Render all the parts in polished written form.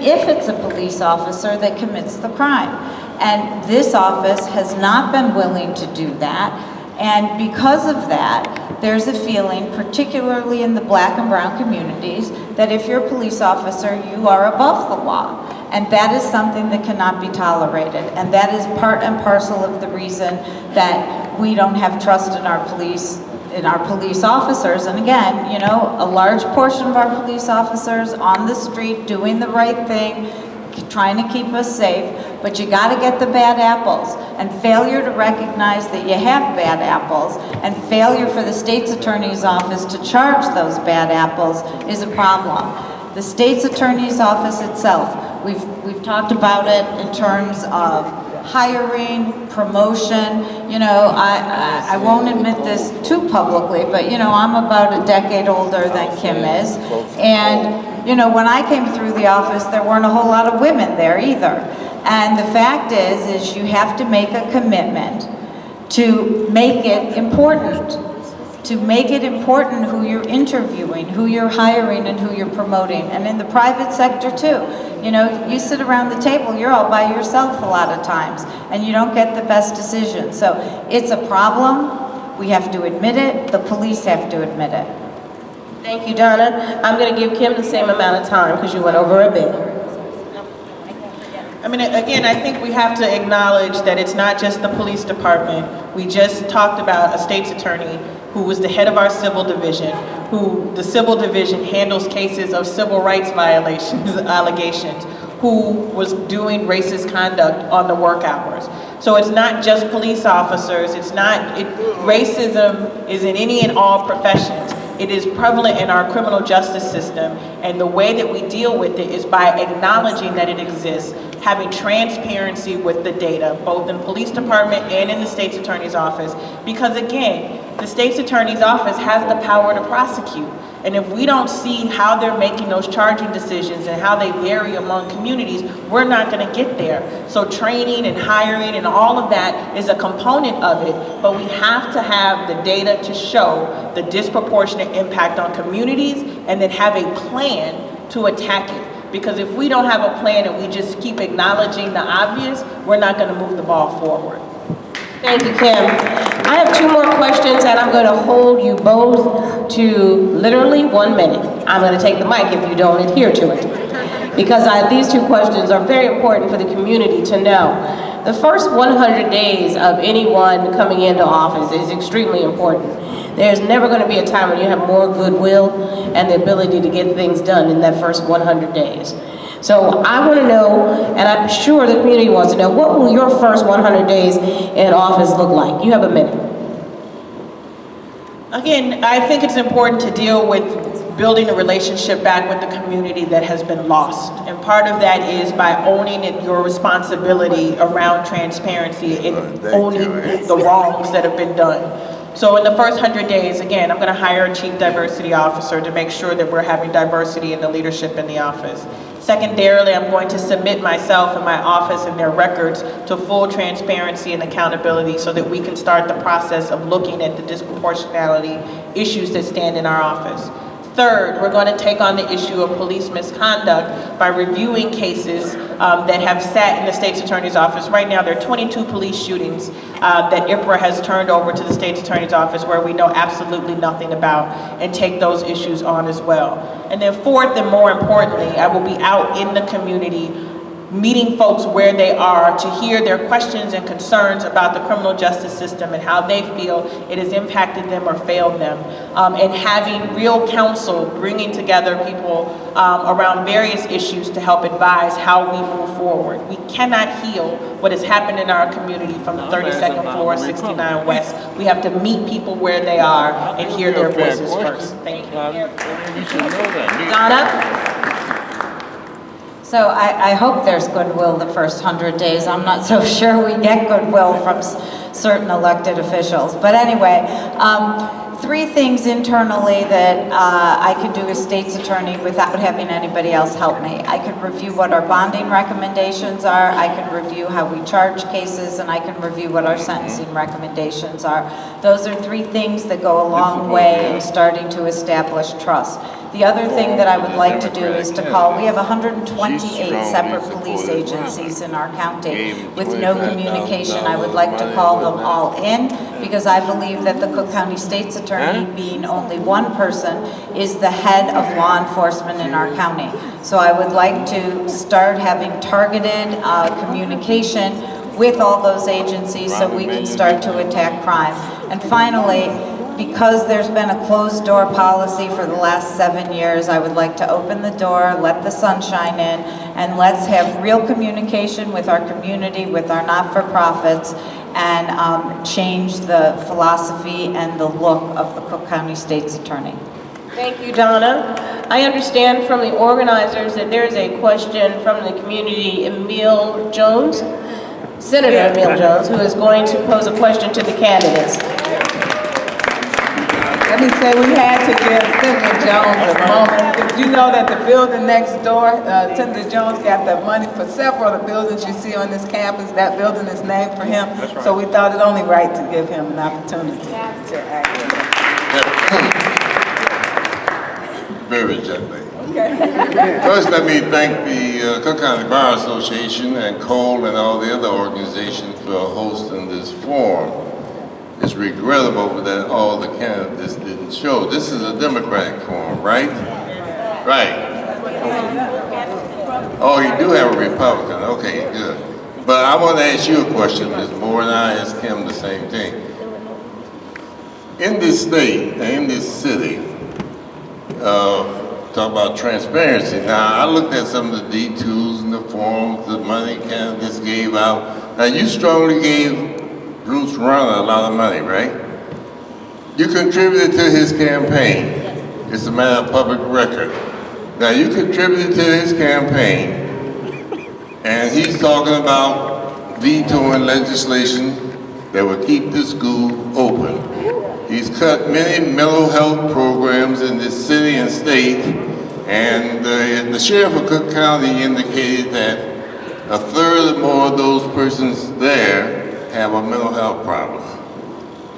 if it's a police officer that commits the crime. And this office has not been willing to do that. And because of that, there's a feeling, particularly in the black and brown communities, that if you're a police officer, you are above the law. And that is something that cannot be tolerated. And that is part and parcel of the reason that we don't have trust in our police officers. And again, you know, a large portion of our police officers on the street doing the right thing, trying to keep us safe, but you got to get the bad apples. And failure to recognize that you have bad apples, and failure for the state's attorney's office to charge those bad apples is a problem. The state's attorney's office itself, we've talked about it in terms of hiring, promotion. You know, I won't admit this too publicly, but you know, I'm about a decade older than Kim is. And you know, when I came through the office, there weren't a whole lot of women there either. And the fact is you have to make a commitment to make it important. To make it important who you're interviewing, who you're hiring, and who you're promoting. And in the private sector too. You know, you sit around the table, you're all by yourself a lot of times, and you don't get the best decisions. So it's a problem. We have to admit it. The police have to admit it. Thank you, Donna. I'm going to give Kim the same amount of time because you went over a bit. I mean, again, I think we have to acknowledge that it's not just the police department. We just talked about a state's attorney who was the head of our civil division, who the civil division handles cases of civil rights violations, allegations, who was doing racist conduct on the work hours. So it's not just police officers, racism is in any and all professions. It is prevalent in our criminal justice system, and the way that we deal with it is by acknowledging that it exists, having transparency with the data, both in the police department and in the state's attorney's office, because again, the state's attorney's office has the power to prosecute. And if we don't see how they're making those charging decisions and how they vary among communities, we're not going to get there. So training and hiring and all of that is a component of it, but we have to have the data to show the disproportionate impact on communities and then have a plan to attack it. Because if we don't have a plan and we just keep acknowledging the obvious, we're not going to move the ball forward. Thank you, Kim. I have two more questions, and I'm going to hold you both to literally 1 minute. I'm going to take the mic if you don't adhere to it, because these two questions are very important for the community to know. The first 100 days of anyone coming into office is extremely important. There's never going to be a time when you have more goodwill and the ability to get things done in that first 100 days. So I want to know, and I'm sure the community wants to know, what will your first 100 days in office look like? You have a minute. Again, I think it's important to deal with building a relationship back with the community that has been lost. And part of that is by owning your responsibility around transparency and owning the wrongs that have been done. So in the first 100 days, again, I'm going to hire a chief diversity officer to make sure that we're having diversity in the leadership in the office. Secondarily, I'm going to submit myself and my office and their records to full transparency and accountability so that we can start the process of looking at the disproportionality issues that stand in our office. Third, we're going to take on the issue of police misconduct by reviewing cases that have sat in the state's attorney's office. Right now, there are 22 police shootings that IPRA has turned over to the state's attorney's office where we know absolutely nothing about, and take those issues on as well. And then fourth, and more importantly, I will be out in the community meeting folks where they are to hear their questions and concerns about the criminal justice system and how they feel it has impacted them or failed them, and having real counsel, bringing together people around various issues to help advise how we move forward. We cannot heal what has happened in our community from the 32nd floor, 69 West. We have to meet people where they are and hear their voices first. Thank you. Donna? So I hope there's goodwill the first 100 days. I'm not so sure we get goodwill from certain elected officials. But anyway, 3 things internally that I could do as state's attorney without having anybody else help me. I could review what our bonding recommendations are, I could review how we charge cases, and I can review what our sentencing recommendations are. Those are 3 things that go a long way in starting to establish trust. The other thing that I would like to do is to call, we have 128 separate police agencies in our county with no communication. I would like to call them all in, because I believe that the Cook County State's Attorney, being only one person, is the head of law enforcement in our county. So I would like to start having targeted communication with all those agencies so we can start to attack crime. And finally, because there's been a closed door policy for the last 7 years, I would like to open the door, let the sunshine in, and let's have real communication with our community, with our not-for-profits, and change the philosophy and the look of the Cook County State's Attorney. Thank you, Donna. I understand from the organizers that there is a question from the community, Emil Jones, Senator Emil Jones, who is going to pose a question to the candidates. Let me say, we had to give Senator Jones a moment. Did you know that the building next door, Senator Jones got the money for several of the buildings you see on this campus? That building is named for him. That's right. So we thought it only right to give him an opportunity to act. Very gently. Okay. First, let me thank the Cook County Bar Association and Cole and all the other organizations for hosting this forum. It's regrettable that all the candidates didn't show. This is a Democratic forum, right? Right. Oh, you do have a Republican. Okay, good. But I want to ask you a question, Ms. Moore, and I ask him the same thing. In this state and in this city, talk about transparency. Now, I looked at some of the D2s and the forms, the money candidates gave out. Now, you strongly gave Bruce Rauner a lot of money, right? You contributed to his campaign. It's a matter of public record. Now, you contributed to his campaign, and he's talking about vetoing legislation that would keep the school open. He's cut many mental health programs in this city and state, and the sheriff of Cook County indicated that a third or more of those persons there have a mental health problem.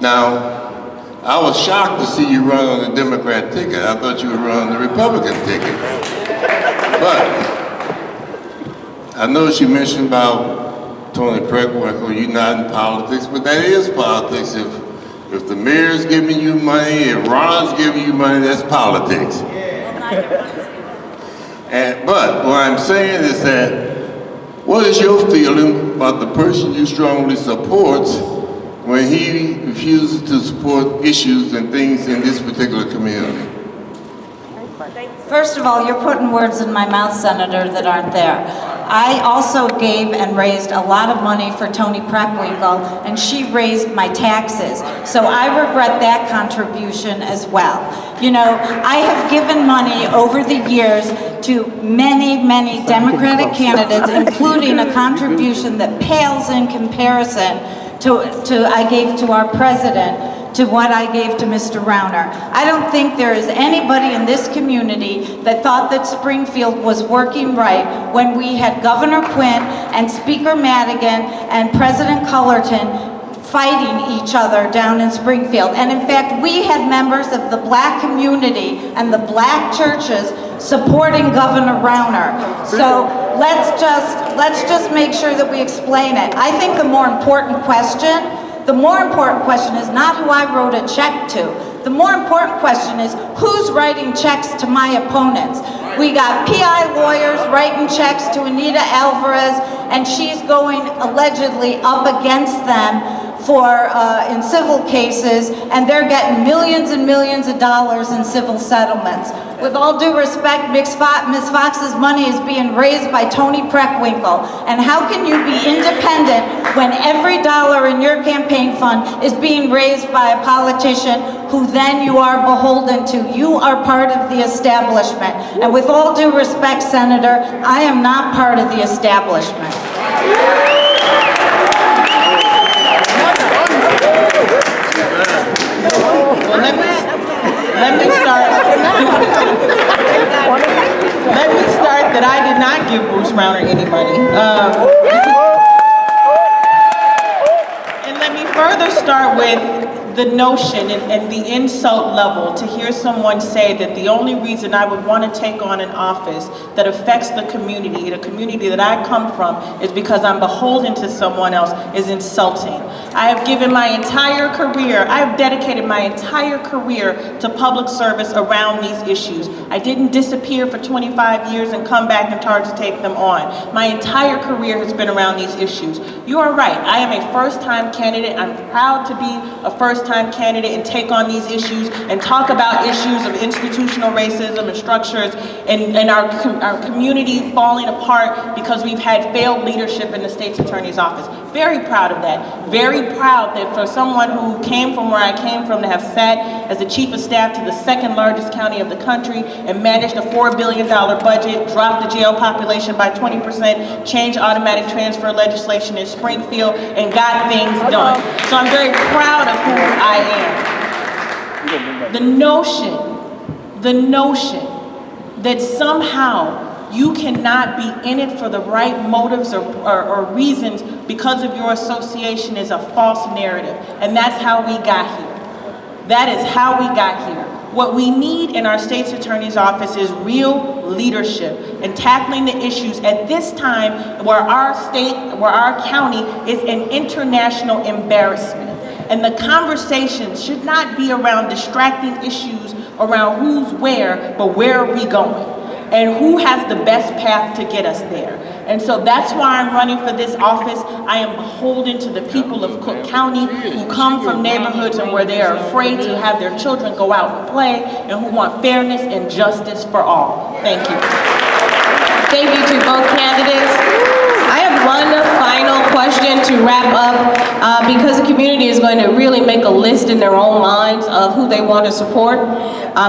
Now, I was shocked to see you run on the Democrat ticket. I thought you would run on the Republican ticket. But I noticed you mentioned about Tony Preckwinkle, you're not in politics, but that is politics. If the mayor's giving you money, if Ron's giving you money, that's politics. But what I'm saying is that, what is your feeling about the person you strongly support when he refuses to support issues and things in this particular community? First of all, you're putting words in my mouth, Senator, that aren't there. I also gave and raised a lot of money for Toni Preckwinkle, and she raised my taxes. So I regret that contribution as well. You know, I have given money over the years to many, many Democratic candidates, including a contribution that pales in comparison to I gave to our president, to what I gave to Mr. Rauner. I don't think there is anybody in this community that thought that Springfield was working right when we had Governor Quinn and Speaker Madigan and President Cullerton fighting each other down in Springfield. And in fact, we had members of the black community and the black churches supporting Governor Rauner. So let's just make sure that we explain it. I think the more important question is not who I wrote a check to. The more important question is who's writing checks to my opponents. We got PI lawyers writing checks to Anita Alvarez, and she's going allegedly up against them for in civil cases, and they're getting millions and millions of dollars in civil settlements. With all due respect, Ms. Fox's money is being raised by Toni Preckwinkle. And how can you be independent when every dollar in your campaign fund is being raised by a politician who then you are beholden to? You are part of the establishment. And with all due respect, Senator, I am not part of the establishment. Well, let me start. Let me start that I did not give Bruce Rauner any money. And let me further start with the notion and the insult level to hear someone say that the only reason I would want to take on an office that affects the community that I come from, is because I'm beholden to someone else is insulting. I have given my entire career, I have dedicated my entire career to public service around these issues. I didn't disappear for 25 years and come back and try to take them on. My entire career has been around these issues. You are right, I am a first-time candidate. I'm proud to be a first-time candidate and take on these issues and talk about issues of institutional racism and structures and our community falling apart because we've had failed leadership in the state's attorney's office. Very proud of that. Very proud that for someone who came from where I came from to have sat as the chief of staff to the second largest county of the country and managed a $4 billion budget, dropped the jail population by 20%, changed automatic transfer legislation in Springfield, and got things done. So I'm very proud of who I am. The notion that somehow you cannot be in it for the right motives or reasons because of your association is a false narrative. And that's how we got here. That is how we got here. What we need in our state's attorney's office is real leadership and tackling the issues at this time where our state, where our county is an international embarrassment. And the conversation should not be around distracting issues around who's where, but where are we going? And who has the best path to get us there. And so that's why I'm running for this office. I am beholden to the people of Cook County who come from neighborhoods and where they are afraid to have their children go out and play and who want fairness and justice for all. Thank you. Thank you to both candidates. I have one final question to wrap up because the community is going to really make a list in their own minds of who they want to support.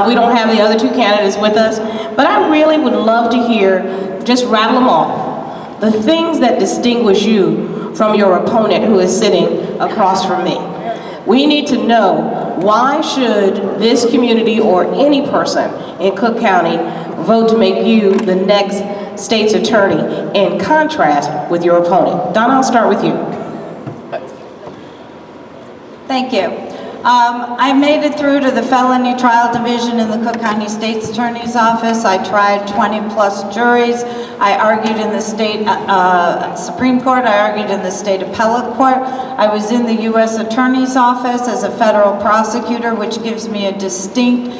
We don't have the other two candidates with us, but I really would love to hear, just rattle them off, the things that distinguish you from your opponent who is sitting across from me. We need to know, why should this community or any person in Cook County vote to make you the next state's attorney in contrast with your opponent? Donna, I'll start with you. Thank you. I made it through to the felony trial division in the Cook County State's Attorney's Office. I tried 20+ juries. I argued in the state Supreme Court. I argued in the state appellate court. I was in the U.S. Attorney's Office as a federal prosecutor, which gives me a distinct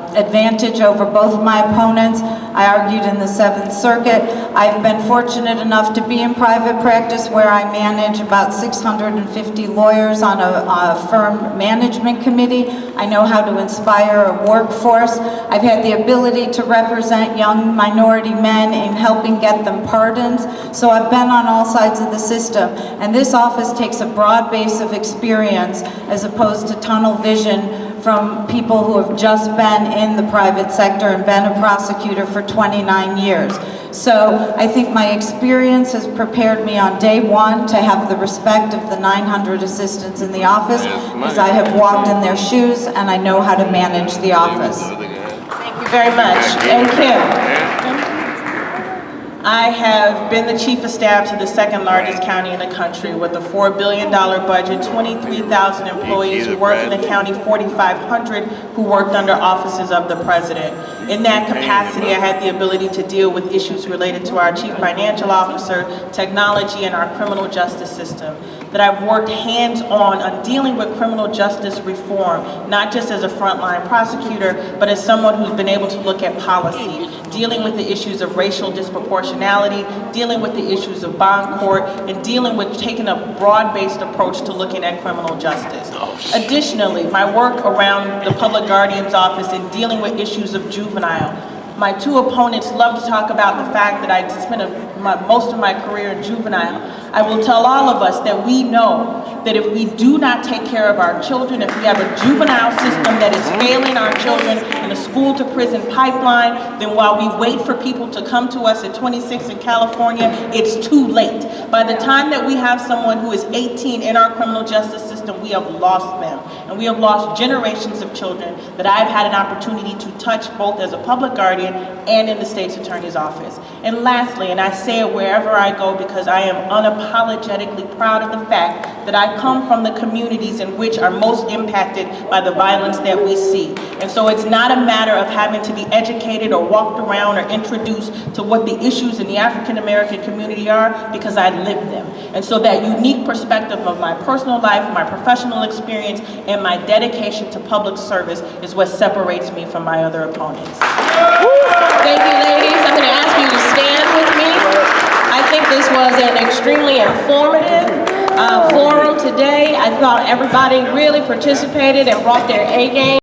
advantage over both my opponents. I argued in the Seventh Circuit. I've been fortunate enough to be in private practice where I manage about 650 lawyers on a firm management committee. I know how to inspire a workforce. I've had the ability to represent young minority men in helping get them pardons. So I've been on all sides of the system. And this office takes a broad base of experience as opposed to tunnel vision from people who have just been in the private sector and been a prosecutor for 29 years. So I think my experience has prepared me on day one to have the respect of the 900 assistants in the office, because I have walked in their shoes and I know how to manage the office. Thank you very much. And Kim? I have been the chief of staff to the second largest county in the country with a $4 billion budget, 23,000 employees who work in the county, 4,500 who worked under offices of the president. In that capacity, I had the ability to deal with issues related to our chief financial officer, technology, and our criminal justice system. That I've worked hands-on dealing with criminal justice reform, not just as a frontline prosecutor, but as someone who's been able to look at policy, dealing with the issues of racial disproportionality, dealing with the issues of bond court, and dealing with taking a broad-based approach to looking at criminal justice. Additionally, my work around the public guardian's office and dealing with issues of juvenile. My two opponents love to talk about the fact that I spent most of my career in juvenile. I will tell all of us that we know that if we do not take care of our children, if we have a juvenile system that is failing our children in a school to prison pipeline, then while we wait for people to come to us at 26 in California, it's too late. By the time that we have someone who is 18 in our criminal justice system, we have lost them. and we have lost generations of children that I've had an opportunity to touch both as a public guardian and in the state's attorney's office. And lastly, and I say it wherever I go because I am unapologetically proud of the fact that I come from the communities in which are most impacted by the violence that we see. And so it's not a matter of having to be educated or walked around or introduced to what the issues in the African American community are, because I live them. And so that unique perspective of my personal life, my professional experience, and my dedication to public service is what separates me from my other opponents. Thank you, ladies. I'm going to ask you to stand with me. I think this was an extremely informative forum today. I thought everybody really participated and brought their A game.